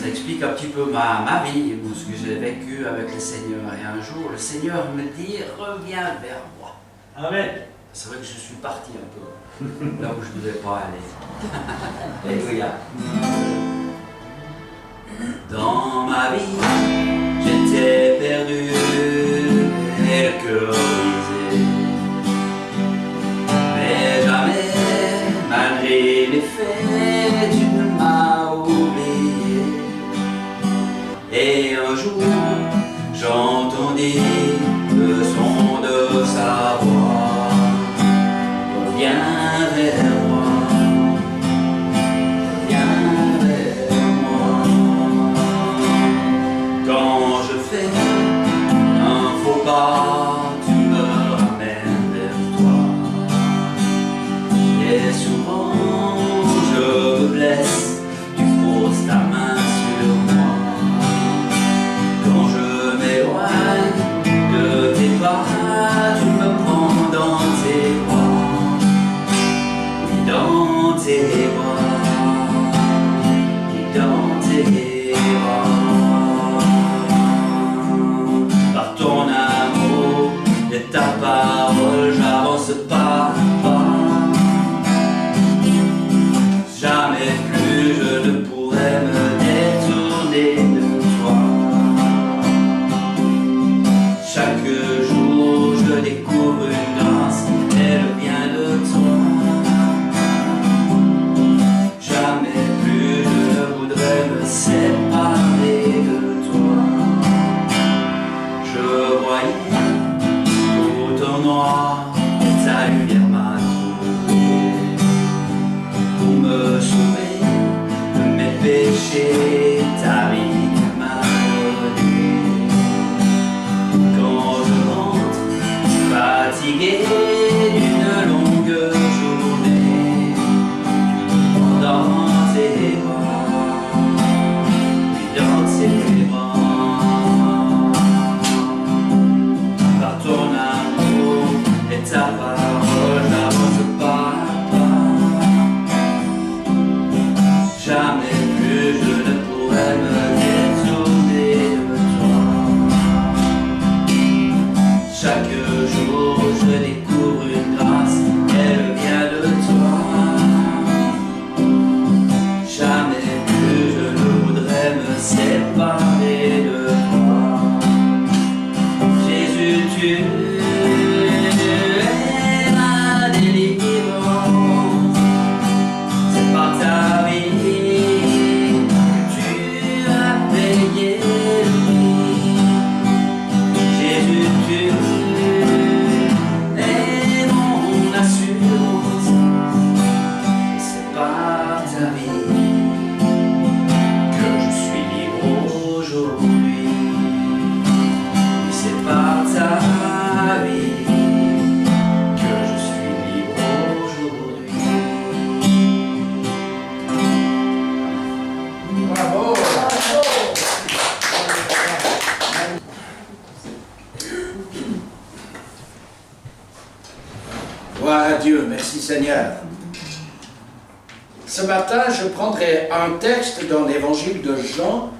explique un petit peu ma vie, ou ce que j'ai vécu avec le Seigneur. Et un jour, le Seigneur me dit, reviens vers moi. Amen. C'est vrai que je suis parti un peu là où je ne devais pas aller. Alléluia. Dans ma vie, j'étais perdu et le cœur brisé. Mais jamais, malgré les faits, tu ne m'as oublié. Et un jour, j'entendis le son de sa voix. Reviens vers moi, reviens vers moi. Quand je fais un faux pas, tu me ramènes vers toi. Et souvent je me blesse, tu poses ta main sur moi. Quand je m'éloigne de tes pas, tu me prends dans tes bras. Oui, dans tes bras, oui, dans tes bras. Par ton amour et ta parole, j'avance pas. Jamais plus je ne pourrai me détourner de toi. Chaque jour je découvre une grâce, elle vient de toi. Jamais plus je ne voudrais me séparer de toi. Je voyais tout en noir et ta lumière m'a trouvé. Pour me sauver de mes péchés, ta vie tu m'as donné. Quand je rentre fatigué d'une longue journée, tu me prends dans tes bras, puis dans tes bras. Par ton amour et ta parole, j'avance pas. Jamais plus je ne pourrai me détourner de toi. Chaque jour je découvre une grâce, elle vient de toi. Jamais plus je ne voudrais me séparer de toi. Jésus, tu es ma délivrance, c'est par ta vie. Jésus, tu es mon assurance, c'est par ta vie que je suis libre aujourd'hui. Et c'est par ta vie que je suis libre aujourd'hui. Bravo! Gloire à Dieu, merci Seigneur. Ce matin, je prendrai un texte dans l'évangile de Jean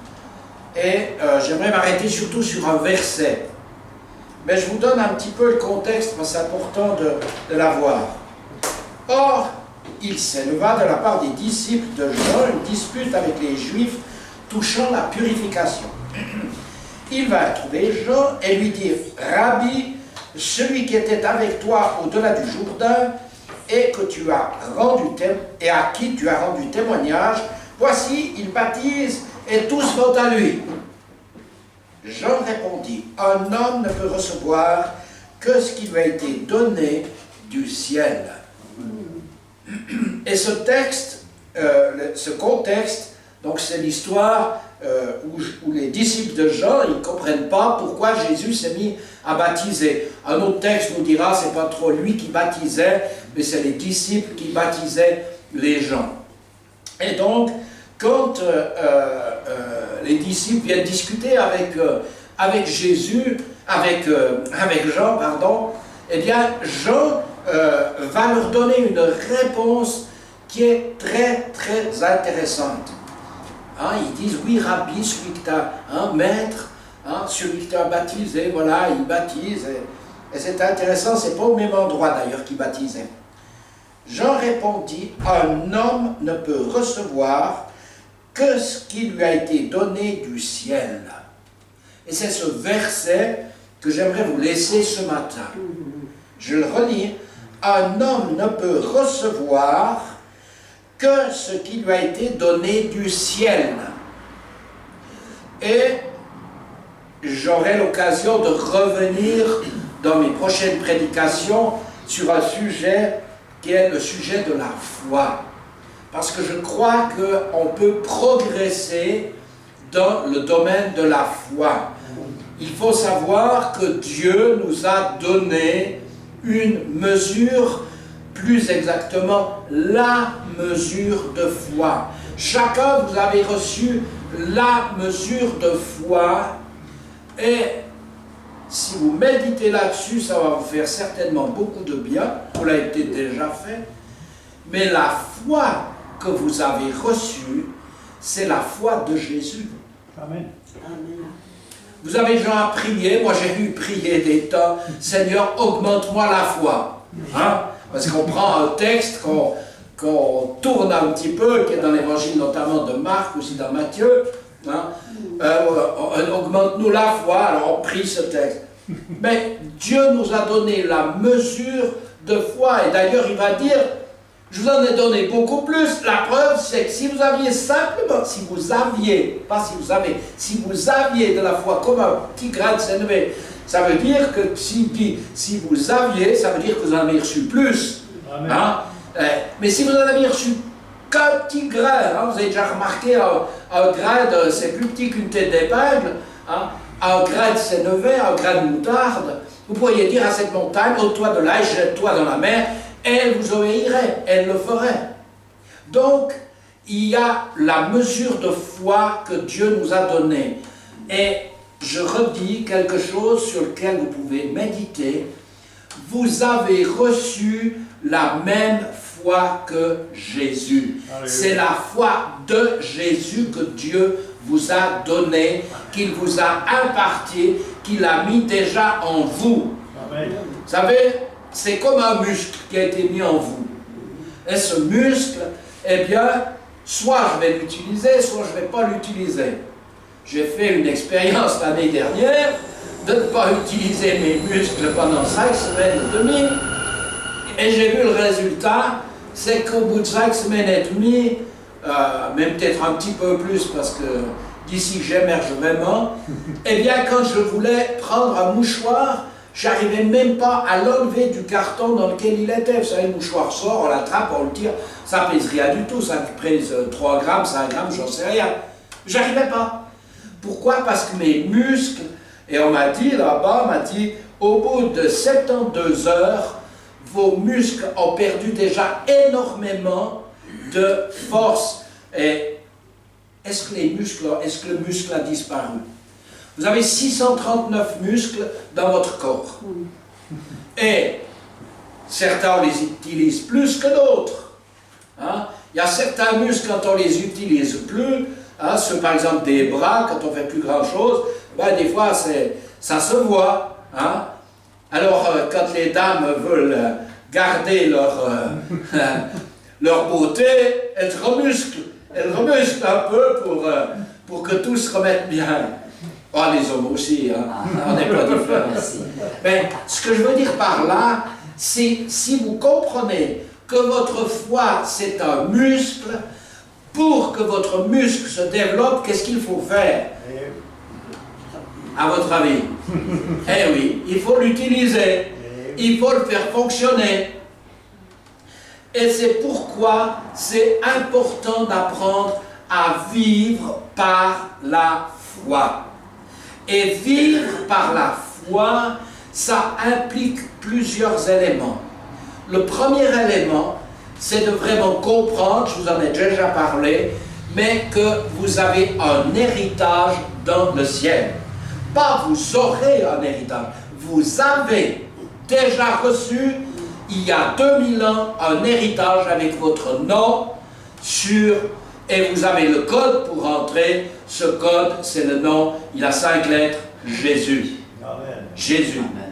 et j'aimerais m'arrêter surtout sur un verset. Mais je vous donne un petit peu le contexte, parce que c'est important de l'avoir. Or, il s'éleva de la part des disciples de Jean une dispute avec les Juifs touchant la purification. Il va trouver Jean et lui dire « Rabbi, celui qui était avec toi au-delà du Jourdain et que tu as rendu et à qui tu as rendu témoignage, voici, il baptise et tous vont à lui. » Jean répondit « Un homme ne peut recevoir que ce qui lui a été donné du ciel. » Et ce texte, ce contexte, donc c'est l'histoire où les disciples de Jean, ils ne comprennent pas pourquoi Jésus s'est mis à baptiser. Un autre texte nous dira, c'est pas trop lui qui baptisait, mais c'est les disciples qui baptisaient les gens. Et donc, quand les disciples viennent discuter avec Jésus, avec Jean, pardon, eh bien, Jean va leur donner une réponse qui est très, très intéressante. Hein, ils disent, oui, Rabbi, celui que tu as, maître, celui que tu as baptisé, voilà, il baptise. Et c'est intéressant, c'est pas au même endroit d'ailleurs qu'il baptisait. Jean répondit, un homme ne peut recevoir que ce qui lui a été donné du ciel. Et c'est ce verset que j'aimerais vous laisser ce matin. Je le relis. Un homme ne peut recevoir que ce qui lui a été donné du ciel. Et j'aurai l'occasion de revenir dans mes prochaines prédications sur un sujet qui est le sujet de la foi. Parce que je crois qu'on peut progresser dans le domaine de la foi. Il faut savoir que Dieu nous a donné une mesure, plus exactement la mesure de foi. Chacun, vous avez reçu la mesure de foi, et si vous méditez là-dessus, ça va vous faire certainement beaucoup de bien, vous l'avez peut-être déjà fait, mais la foi que vous avez reçue, c'est la foi de Jésus. Amen. Amen. Vous avez déjà prié, moi j'ai vu prier des temps, Seigneur, augmente-moi la foi. Hein? Parce qu'on prend un texte, qu'on tourne un petit peu, qui est dans l'évangile notamment de Marc, aussi dans Matthieu, hein? Augmente-nous la foi, alors on prie ce texte. Mais Dieu nous a donné la mesure de foi, et d'ailleurs il va dire, je vous en ai donné beaucoup plus. La preuve, c'est que si vous aviez simplement, si vous aviez de la foi comme un petit grain de sénévé, ça veut dire que si vous aviez, ça veut dire que vous en avez reçu plus. Hein? Mais si vous en aviez reçu qu'un petit grain, hein, vous avez déjà remarqué un grain, c'est plus petit qu'une tête d'épingle, hein, un grain de sénévé, un grain de moutarde, vous pourriez dire à cette montagne, ôte-toi de là et jette-toi dans la mer, elle vous obéirait, elle le ferait. Donc, il y a la mesure de foi que Dieu nous a donnée. Et je redis quelque chose sur lequel vous pouvez méditer. Vous avez reçu la même foi que Jésus. C'est la foi de Jésus que Dieu vous a donnée, qu'il vous a impartie, qu'il a mis déjà en vous. Amen. Vous savez, c'est comme un muscle qui a été mis en vous. Et ce muscle, eh bien, soit je vais l'utiliser, soit je ne vais pas l'utiliser. J'ai fait une expérience l'année dernière de ne pas utiliser mes muscles pendant 5 semaines et demie. Et j'ai vu le résultat, c'est qu'au bout de 5 semaines et demie, même peut-être un petit peu plus parce que d'ici j'émerge vraiment, eh bien quand je voulais prendre un mouchoir, j'arrivais même pas à l'enlever du carton dans lequel il était. Vous savez, le mouchoir sort, on l'attrape, on le tire, ça pèse rien du tout, ça pèse 3 grammes, 5 grammes, j'en sais rien. J'arrivais pas. Pourquoi? Parce que mes muscles, et on m'a dit là-bas, on m'a dit, au bout de 72 heures, vos muscles ont perdu déjà énormément de force. Et est-ce que le muscle a disparu? Vous avez 639 muscles dans votre corps. Et certains, on les utilise plus que d'autres. Hein? Il y a certains muscles, quand on les utilise plus, hein, ceux par exemple des bras, quand on fait plus grand chose, ben, des fois ça se voit. Hein? Alors, quand les dames veulent garder leur beauté, elles remusclent un peu pour que tout se remette bien. Oh, les hommes aussi, hein. On n'est pas différents. Mais ce que je veux dire par là, c'est si vous comprenez que votre foi, c'est un muscle, pour que votre muscle se développe, qu'est-ce qu'il faut faire? À votre avis? Eh oui, il faut l'utiliser, il faut le faire fonctionner. Et c'est pourquoi c'est important d'apprendre à vivre par la foi. Et vivre par la foi, ça implique plusieurs éléments. Le premier élément, c'est de vraiment comprendre, je vous en ai déjà parlé, mais que vous avez un héritage dans le ciel. Pas vous aurez un héritage, vous avez déjà reçu, il y a 2000 ans, un héritage avec votre nom sur et vous avez le code pour rentrer. Ce code, c'est le nom, il a 5 lettres, Jésus. Amen. Jésus. Amen.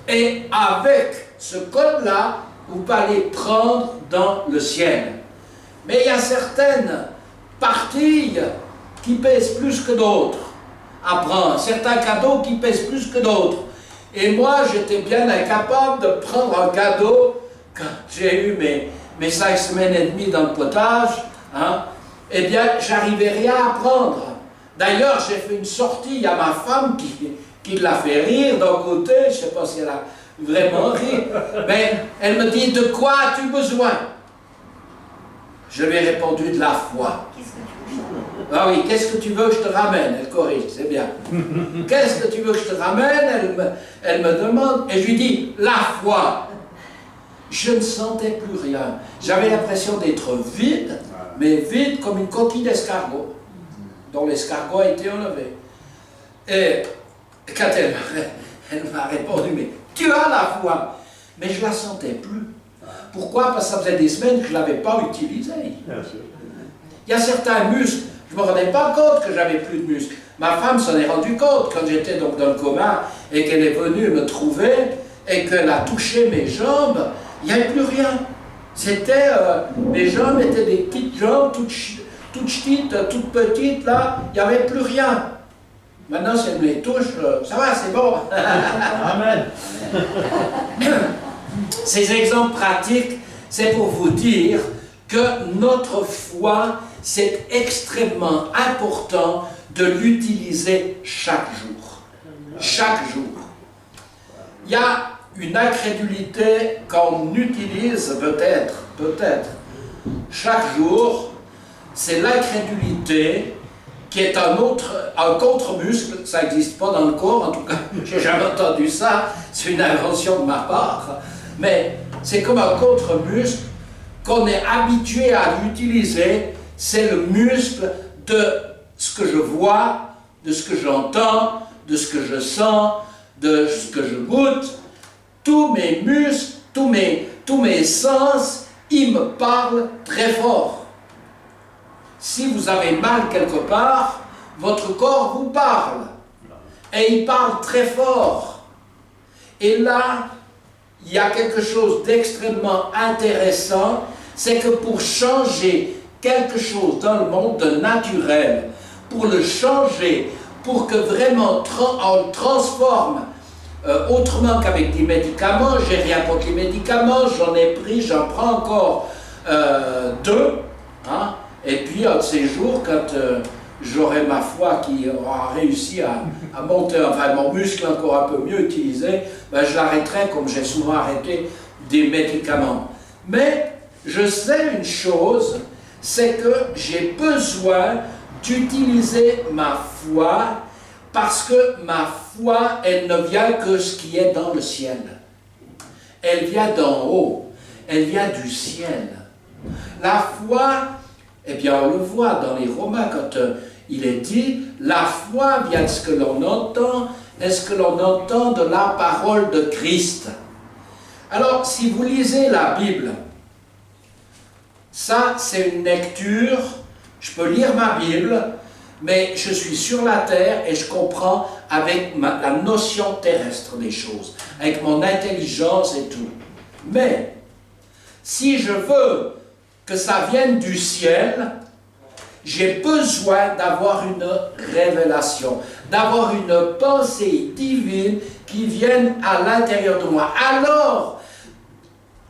Et avec ce code-là, vous allez prendre dans le ciel. Mais il y a certaines parties qui pèsent plus que d'autres à prendre, certains cadeaux qui pèsent plus que d'autres. Et moi, j'étais bien incapable de prendre un cadeau quand j'ai eu mes 5 semaines et demie dans le potage. Hein, eh bien, j'arrivais rien à prendre. D'ailleurs, j'ai fait une sortie à ma femme qui l'a fait rire d'un côté, je ne sais pas si elle a vraiment ri, mais elle me dit, de quoi as-tu besoin? Je lui ai répondu, de la foi. Qu'est-ce que tu veux? Ah oui, qu'est-ce que tu veux que je te ramène? Elle corrige, c'est bien. Qu'est-ce que tu veux que je te ramène? Elle me demande, et je lui dis, la foi. Je ne sentais plus rien. J'avais l'impression d'être vide, mais vide comme une coquille d'escargot, dont l'escargot a été enlevé. Et quand elle m'a répondu, mais tu as la foi. Mais je ne la sentais plus. Pourquoi? Parce que ça faisait des semaines que je ne l'avais pas utilisée. Bien sûr. Il y a certains muscles, je ne me rendais pas compte que j'avais plus de muscles. Ma femme s'en est rendue compte quand j'étais donc dans le coma et qu'elle est venue me trouver et qu'elle a touché mes jambes, il n'y avait plus rien. C'était, mes jambes étaient des petites jambes, toutes petites, toutes petites, là, il n'y avait plus rien. Maintenant, si elle me les touche, ça va, c'est bon. Amen. Ces exemples pratiques, c'est pour vous dire que notre foi, c'est extrêmement important de l'utiliser chaque jour. Chaque jour. Il y a une incrédulité qu'on utilise peut-être, chaque jour, c'est l'incrédulité qui est un contre-muscle, ça n'existe pas dans le corps, en tout cas, j'ai jamais entendu ça, c'est une invention de ma part, mais c'est comme un contre-muscle qu'on est habitué à l'utiliser, c'est le muscle de ce que je vois, de ce que j'entends, de ce que je sens, de ce que je goûte. Tous mes muscles, tous mes sens, ils me parlent très fort. Si vous avez mal quelque part, votre corps vous parle. Et il parle très fort. Et là, il y a quelque chose d'extrêmement intéressant, c'est que pour changer quelque chose dans le monde de naturel, pour le changer, pour que vraiment on le transforme, autrement qu'avec des médicaments, j'ai rien contre les médicaments, j'en ai pris, j'en prends encore 2, hein, et puis un de ces jours, quand j'aurai ma foi qui aura réussi à monter, enfin mon muscle encore un peu mieux utilisé, ben, je l'arrêterai comme j'ai souvent arrêté des médicaments. Mais je sais une chose, c'est que j'ai besoin d'utiliser ma foi parce que ma foi, elle ne vient que ce qui est dans le ciel. Elle vient d'en haut, elle vient du ciel. La foi, eh bien on le voit dans les Romains quand il est dit, la foi vient de ce que l'on entend, est-ce que l'on entend de la parole de Christ. Alors si vous lisez la Bible, ça c'est une lecture, je peux lire ma Bible, mais je suis sur la terre et je comprends avec la notion terrestre des choses, avec mon intelligence et tout. Mais, si je veux que ça vienne du ciel, j'ai besoin d'avoir une révélation, d'avoir une pensée divine qui vienne à l'intérieur de moi. Alors,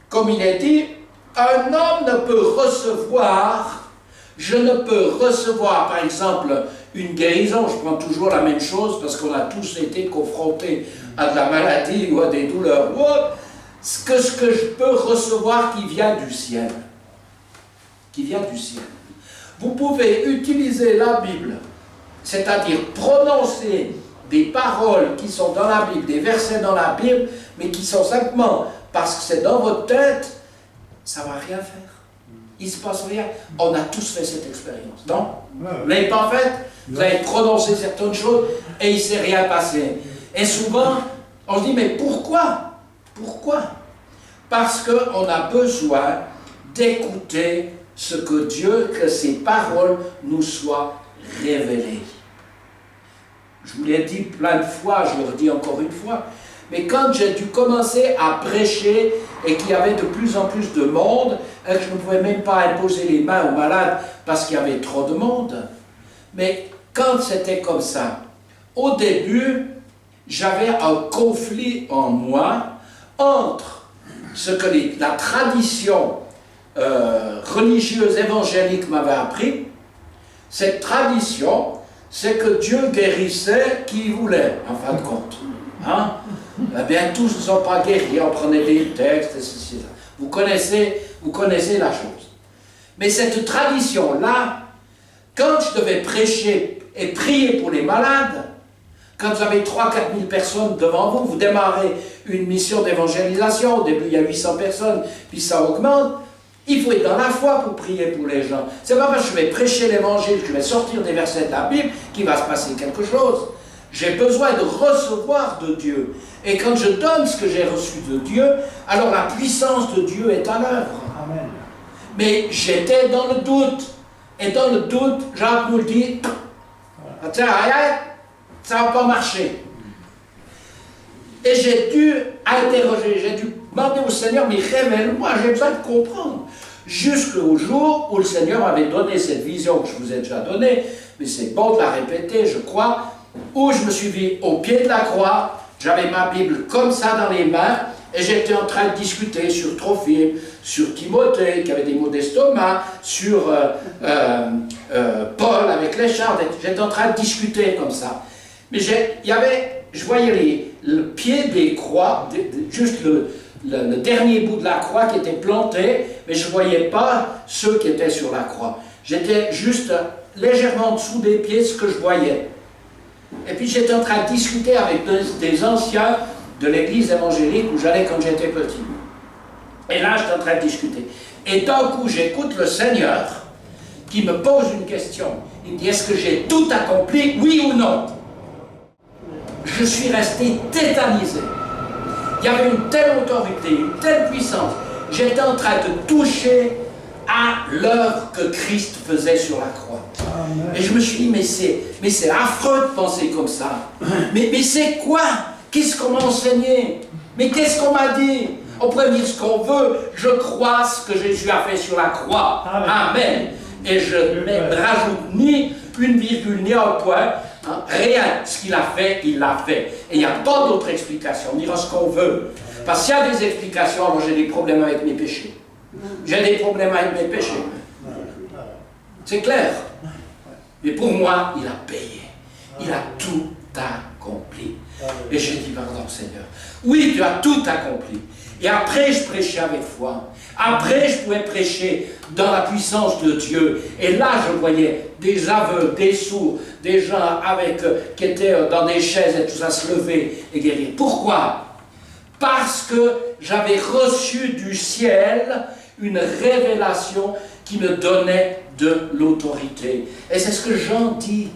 comme il est dit, un homme ne peut recevoir, je ne peux recevoir, par exemple, une guérison, je prends toujours la même chose parce qu'on a tous été confrontés à de la maladie ou à des douleurs ou autre, ce que je peux recevoir qui vient du ciel. Qui vient du ciel. Vous pouvez utiliser la Bible, c'est-à-dire prononcer des paroles qui sont dans la Bible, des versets dans la Bible, mais qui sont simplement parce que c'est dans votre tête, ça ne va rien faire. Il ne se passe rien. On a tous fait cette expérience, non? Vous ne l'avez pas faite? Vous avez prononcé certaines choses et il ne s'est rien passé. Et souvent, on se dit, mais pourquoi? Pourquoi? Parce qu'on a besoin d'écouter ce que Dieu, que ses paroles nous soient révélées. Je vous l'ai dit plein de fois, je le redis encore une fois, mais quand j'ai dû commencer à prêcher et qu'il y avait de plus en plus de monde, et que je ne pouvais même pas imposer les mains aux malades parce qu'il y avait trop de monde, mais quand c'était comme ça, au début, j'avais un conflit en moi entre ce que la tradition religieuse évangélique m'avait appris. Cette tradition, c'est que Dieu guérissait qui voulait, en fin de compte. Hein? Eh bien, tous ne sont pas guéris, on prenait des textes, et ceci, ça. Vous connaissez la chose. Mais cette tradition-là, quand je devais prêcher et prier pour les malades, quand vous avez 3 000 à 4 000 personnes devant vous, vous démarrez une mission d'évangélisation, au début il y a 800 personnes, puis ça augmente, il faut être dans la foi pour prier pour les gens. C'est pas parce que je vais prêcher l'évangile, que je vais sortir des versets de la Bible, qu'il va se passer quelque chose. J'ai besoin de recevoir de Dieu. Et quand je donne ce que j'ai reçu de Dieu, alors la puissance de Dieu est à l'œuvre. Amen. Mais j'étais dans le doute. Et dans le doute, Jacques nous le dit, ça ne va pas marcher. Et j'ai dû interroger, j'ai dû demander au Seigneur, mais révèle-moi, j'ai besoin de comprendre. Jusqu'au jour où le Seigneur m'avait donné cette vision que je vous ai déjà donnée, mais c'est bon de la répéter, je crois, où je me suis vu au pied de la croix, j'avais ma Bible comme ça dans les mains, et j'étais en train de discuter sur Trophime, sur Timothée, qui avait des maux d'estomac, sur Paul avec les chardes, j'étais en train de discuter comme ça. Mais je voyais le pied des croix, juste le dernier bout de la croix qui était planté, mais je ne voyais pas ceux qui étaient sur la croix. J'étais juste légèrement en dessous des pieds, ce que je voyais. Et puis j'étais en train de discuter avec des anciens de l'église évangélique où j'allais quand j'étais petit. Et là, j'étais en train de discuter. Et d'un coup, j'écoute le Seigneur qui me pose une question. Il me dit, est-ce que j'ai tout accompli, oui ou non? Je suis resté tétanisé. Il y avait une telle autorité, une telle puissance. J'étais en train de toucher à l'œuvre que Christ faisait sur la croix. Amen. Et je me suis dit, mais c'est affreux de penser comme ça. Mais c'est quoi? Qu'est-ce qu'on m'a enseigné? Mais qu'est-ce qu'on m'a dit? On peut dire ce qu'on veut. Je crois ce que Jésus a fait sur la croix. Amen. Amen. Et je ne rajoute ni une virgule, ni un point. Hein, rien. Ce qu'il a fait, il l'a fait. Et il n'y a pas d'autre explication. On dira ce qu'on veut. Parce qu'il y a des explications, alors j'ai des problèmes avec mes péchés. J'ai des problèmes avec mes péchés. C'est clair. Mais pour moi, il a payé. Il a tout accompli. Et j'ai dit, pardon Seigneur. Oui, tu as tout accompli. Et après, je prêchais avec foi. Après, je pouvais prêcher dans la puissance de Dieu. Et là, je voyais des aveugles, des sourds, des gens qui étaient dans des chaises et tout ça se lever et guérir. Pourquoi? Parce que j'avais reçu du ciel une révélation qui me donnait de l'autorité. Et c'est ce que Jean dit.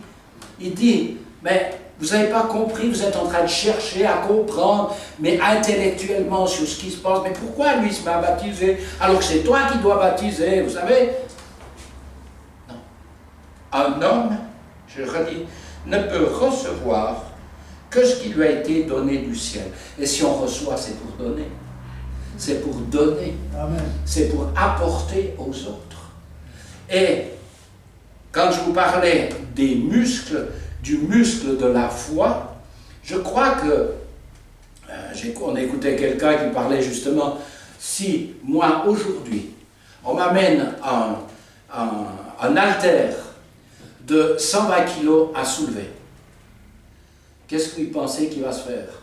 Il dit, mais vous n'avez pas compris, vous êtes en train de chercher à comprendre, mais intellectuellement sur ce qui se passe. Mais pourquoi lui se met à baptiser alors que c'est toi qui dois baptiser, vous savez? Non. Un homme, je redis, ne peut recevoir que ce qui lui a été donné du ciel. Et si on reçoit, c'est pour donner. C'est pour donner. Amen. C'est pour apporter aux autres. Et quand je vous parlais des muscles, du muscle de la foi, je crois que, on écoutait quelqu'un qui parlait justement, si moi aujourd'hui, on m'amène un haltère de 120 kilos à soulever, qu'est-ce que vous pensez qu'il va se faire?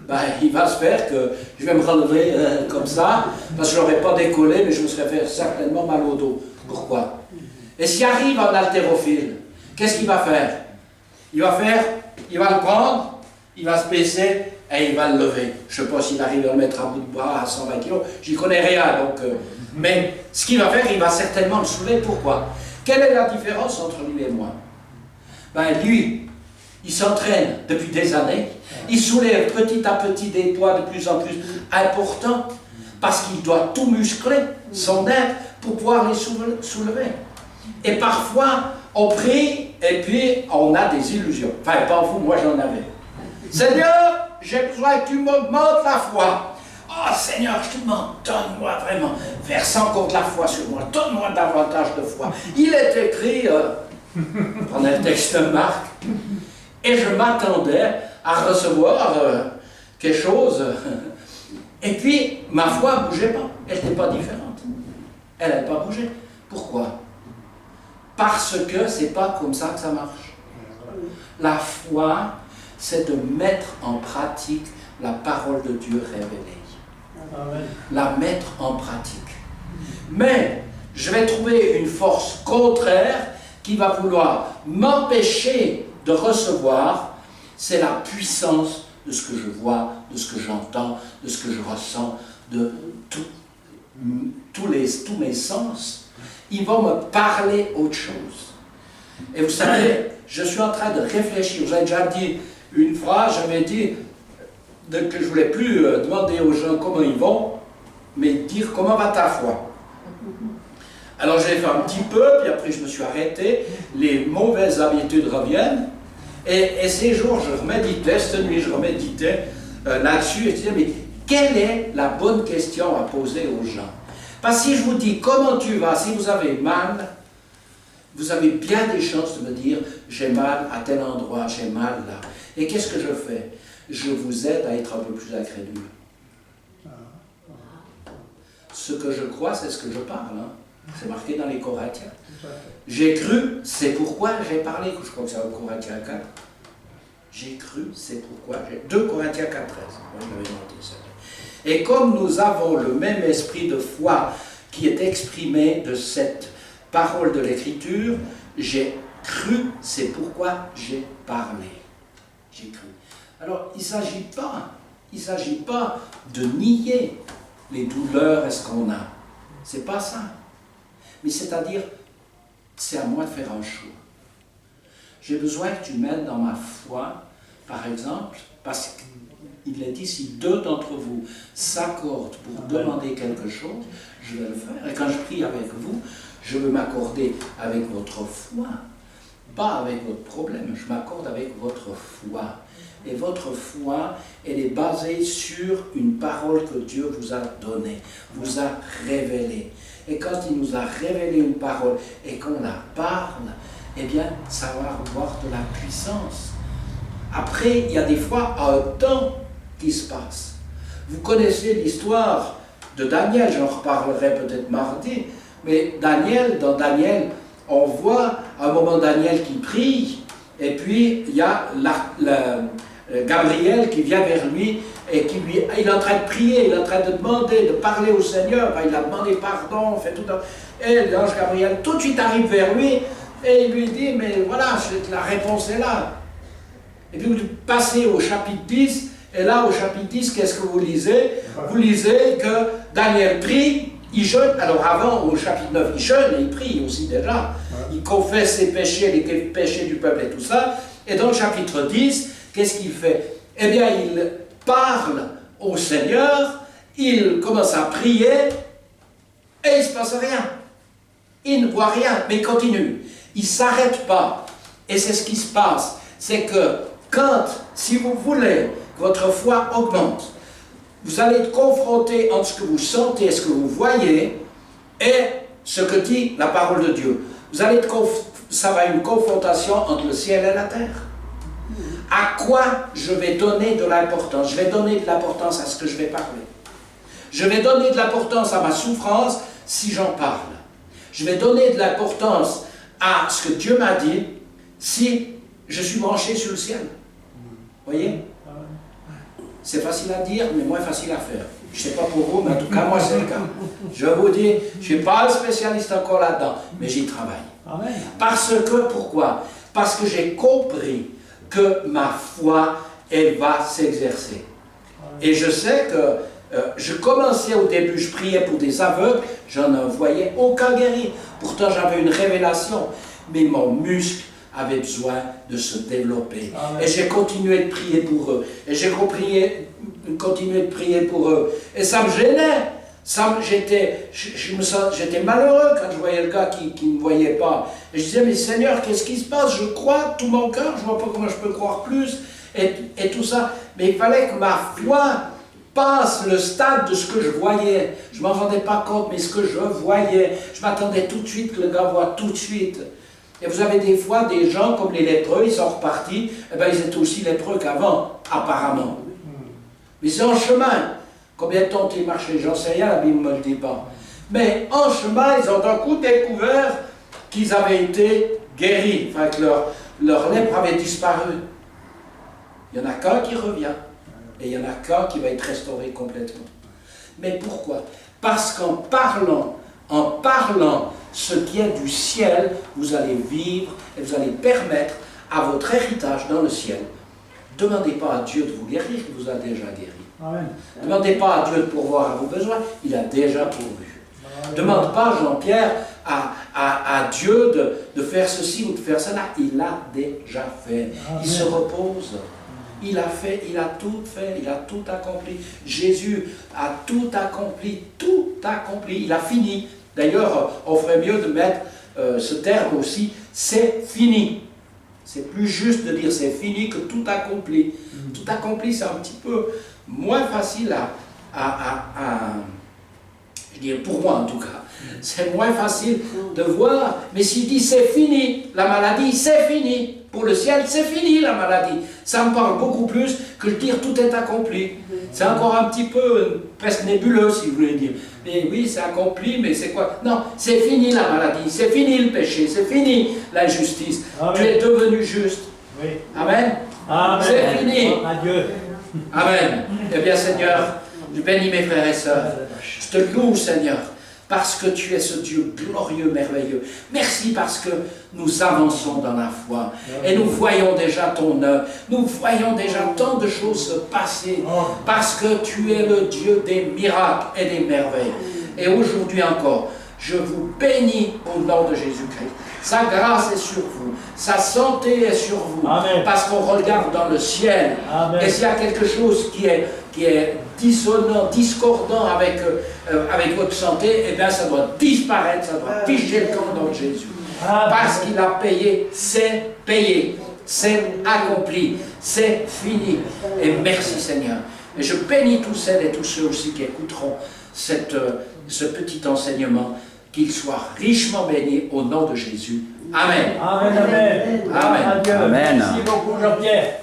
Ben, il va se faire que je vais me relever comme ça, parce que je n'aurais pas décollé, mais je me serais fait certainement mal au dos. Pourquoi? Et s'il arrive un haltérophile, qu'est-ce qu'il va faire? Il va le prendre, il va se baisser et il va le lever. Je ne sais pas s'il arrive à le mettre à bout de bras à 120 kg, j'y connais rien. Mais ce qu'il va faire, il va certainement le soulever. Pourquoi? Quelle est la différence entre lui et moi? Ben, lui, il s'entraîne depuis des années, il soulève petit à petit des poids de plus en plus importants parce qu'il doit tout muscler, son être, pour pouvoir les soulever. Et parfois, on prie et puis on a des illusions. Enfin, pas vous, moi j'en avais. Seigneur, j'ai besoin que tu m'augmentes la foi. Oh Seigneur, je te demande, donne-moi vraiment, verse encore de la foi sur moi, donne-moi davantage de foi. Il est écrit, prenez le texte de Marc, et je m'attendais à recevoir quelque chose. Et puis, ma foi ne bougeait pas, elle n'était pas différente. Elle n'avait pas bougé. Pourquoi? Parce que c'est pas comme ça que ça marche. La foi, c'est de mettre en pratique la parole de Dieu révélée. La mettre en pratique. Mais je vais trouver une force contraire qui va vouloir m'empêcher de recevoir. C'est la puissance de ce que je vois, de ce que j'entends, de ce que je ressens, de tous mes sens. Ils vont me parler autre chose. Et vous savez, je suis en train de réfléchir. Vous avez déjà dit une phrase, j'avais dit que je ne voulais plus demander aux gens comment ils vont, mais dire comment va ta foi. Alors j'ai fait un petit peu, puis après je me suis arrêté, les mauvaises habitudes reviennent, et ces jours je reméditais, cette nuit je reméditais là-dessus, et je disais, mais quelle est la bonne question à poser aux gens? Parce que si je vous dis comment tu vas, si vous avez mal, vous avez bien des chances de me dire, j'ai mal à tel endroit, j'ai mal là. Et qu'est-ce que je fais? Je vous aide à être un peu plus incrédule. Ce que je crois, c'est ce que je parle. Hein. C'est marqué dans les Corinthiens. J'ai cru, c'est pourquoi j'ai parlé. Je crois que c'est au Corinthiens 4. J'ai cru, c'est pourquoi j'ai... 2 Corinthiens 4, 13. Moi, je l'avais noté, ça. Et comme nous avons le même esprit de foi qui est exprimé de cette parole de l'Écriture, j'ai cru, c'est pourquoi j'ai parlé. J'ai cru. Alors, il ne s'agit pas de nier les douleurs et ce qu'on a. C'est pas ça. Mais c'est-à-dire, c'est à moi de faire un choix. J'ai besoin que tu m'aides dans ma foi, par exemple, parce qu'il est dit, si 2 d'entre vous s'accordent pour demander quelque chose, je vais le faire. Et quand je prie avec vous, je veux m'accorder avec votre foi, pas avec votre problème. Je m'accorde avec votre foi. Et votre foi, elle est basée sur une parole que Dieu vous a donnée, vous a révélée. Et quand il nous a révélé une parole et qu'on la parle, eh bien, ça va avoir de la puissance. Après, il y a des fois un temps qui se passe. Vous connaissez l'histoire de Daniel, j'en reparlerai peut-être mardi, mais Daniel, dans Daniel, on voit à un moment Daniel qui prie, et puis il y a Gabriel qui vient vers lui et il est en train de prier, il est en train de demander, de parler au Seigneur, il a demandé pardon, fait tout. Et l'ange Gabriel tout de suite arrive vers lui et il lui dit, mais voilà, la réponse est là. Et puis vous passez au chapitre 10, et là au chapitre 10, qu'est-ce que vous lisez? Vous lisez que Daniel prie, il jeûne, alors avant au chapitre 9, il jeûne et il prie aussi déjà. Il confesse ses péchés, les péchés du peuple et tout ça. Et dans le chapitre 10, qu'est-ce qu'il fait? Eh bien, il parle au Seigneur, il commence à prier, et il ne se passe rien. Il ne voit rien, mais il continue. Il ne s'arrête pas. Et c'est ce qui se passe. C'est que si vous voulez que votre foi augmente, vous allez être confronté entre ce que vous sentez et ce que vous voyez, et ce que dit la parole de Dieu. Ça va être une confrontation entre le ciel et la terre. À quoi je vais donner de l'importance? Je vais donner de l'importance à ce que je vais parler. Je vais donner de l'importance à ma souffrance si j'en parle. Je vais donner de l'importance à ce que Dieu m'a dit si je suis branché sur le ciel. Vous voyez? C'est facile à dire, mais moins facile à faire. Je ne sais pas pour vous, mais en tout cas, moi, c'est le cas. Je vous dis, je ne suis pas un spécialiste encore là-dedans, mais j'y travaille. Parce que, pourquoi? Parce que j'ai compris que ma foi, elle va s'exercer. Et je sais que je commençais au début, je priais pour des aveugles, je n'en voyais aucun guéri. Pourtant, j'avais une révélation, mais mon muscle avait besoin de se développer. Et j'ai continué de prier pour eux. Et j'ai continué de prier pour eux. Et ça me gênait, J'étais malheureux quand je voyais le gars qui ne me voyait pas. Et je disais, mais Seigneur, qu'est-ce qui se passe? Je crois de tout mon cœur, je ne vois pas comment je peux croire plus, et tout ça. Mais il fallait que ma foi passe le stade de ce que je voyais. Je ne m'en rendais pas compte, mais ce que je voyais. Je m'attendais tout de suite que le gars voit tout de suite. Et vous avez des fois des gens comme les lépreux, ils sont repartis, eh ben, ils étaient aussi lépreux qu'avant, apparemment. Mais c'est en chemin. Combien de temps ils marchaient, j'en sais rien, la Bible ne me le dit pas. Mais en chemin, ils ont d'un coup découvert qu'ils avaient été guéris, enfin que leur lèpre avait disparu. Il n'y en a qu'un qui revient, et il n'y en a qu'un qui va être restauré complètement. Mais pourquoi? Parce qu'en parlant ce qui est du ciel, vous allez vivre et vous allez permettre à votre héritage dans le ciel. Ne demandez pas à Dieu de vous guérir, il vous a déjà guéri. Amen. Ne demandez pas à Dieu de pourvoir à vos besoins, il a déjà pourvu. Ne demande pas, Jean-Pierre, à Dieu de faire ceci ou de faire cela, il l'a déjà fait. Il se repose. Il a fait, il a tout fait, il a tout accompli. Jésus a tout accompli, il a fini. D'ailleurs, on ferait mieux de mettre ce terme aussi, c'est fini. C'est plus juste de dire c'est fini que tout accompli. Tout accompli, c'est un petit peu moins facile je dirais pour moi en tout cas, c'est moins facile de voir, mais s'il dit c'est fini, la maladie, c'est fini. Pour le ciel, c'est fini la maladie. Ça me parle beaucoup plus que de dire tout est accompli. C'est encore un petit peu presque nébuleux, si vous voulez dire. Mais oui, c'est accompli, mais c'est quoi? Non, c'est fini la maladie, c'est fini le péché, c'est fini l'injustice. Tu es devenu juste. Oui. Amen. Amen. C'est fini. Adieu. Amen. Eh bien, Seigneur, je bénis mes frères et sœurs. Je te loue, Seigneur, parce que tu es ce Dieu glorieux, merveilleux. Merci parce que nous avançons dans la foi et nous voyons déjà ton œuvre. Nous voyons déjà tant de choses se passer parce que tu es le Dieu des miracles et des merveilles. Et aujourd'hui encore, je vous bénis au nom de Jésus-Christ. Sa grâce est sur vous, sa santé est sur vous, Amen. Parce qu'on regarde dans le ciel. Amen. Et s'il y a quelque chose qui est dissonant, discordant avec votre santé, eh bien ça doit disparaître, ça doit figer le camp dans Jésus. Amen. Parce qu'il a payé, c'est accompli, c'est fini. Et merci Seigneur. Et je bénis tous celles et tous ceux aussi qui écouteront ce petit enseignement, qu'ils soient richement bénis au nom de Jésus. Amen. Amen, amen. Amen. Adieu. Amen. Merci beaucoup, Jean-Pierre.